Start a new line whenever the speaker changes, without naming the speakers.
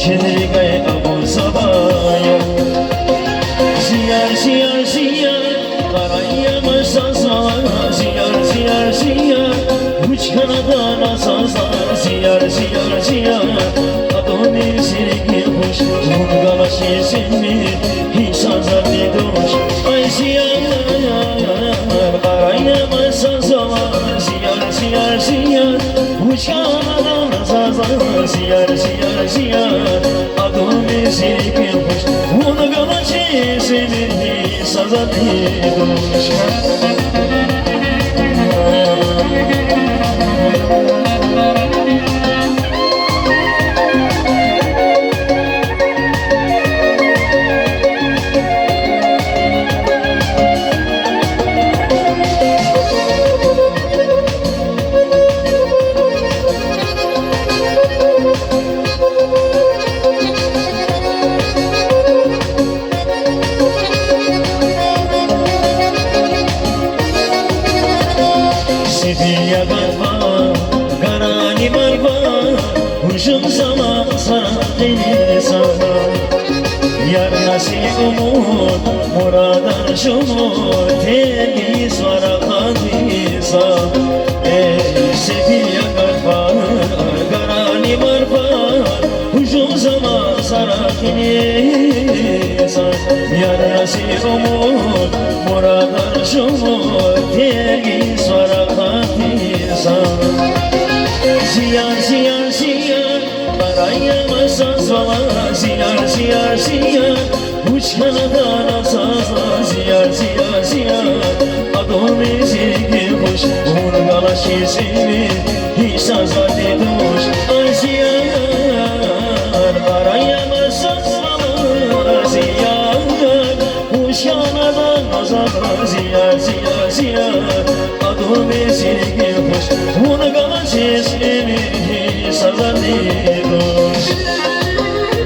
Chile gay abu sabaya Ziyar ziyar ziyar Karaya masasa Ziyar ziyar ziyar Uç kanadan asasar Ziyar ziyar ziyar Adoni sirgi hoş Mungala şisinmi Hisazar didoş Ay ziyar Karaya masasa Ziyar ziyar ziyar Uç kanadan asasar Ziyar ziyar ziyar Adoni sirgi hoş Mungala şisinmi Hisazar didoş Sidiya garba, garani marba Huşum sana, sana deli sana Yar nasip umut, muradan şumut Teli svara kadisa Sidiya garba, garani marba Huşum sana, sana deli sana Yar nasip umut, muradan şumut Teli svara Ziyar ziyar ziyar Karaya masasa Ziyar ziyar ziyar Uç kanadan asasa Ziyar ziyar ziyar Adoni zirgi hoş Mungala şisinmi Hisazar didoş Ay ziyar Karaya masasa Ziyar Uç kanadan asasa Ziyar ziyar ziyar Adoni zirgi hoş Mungala şisinmi Hisazar didoş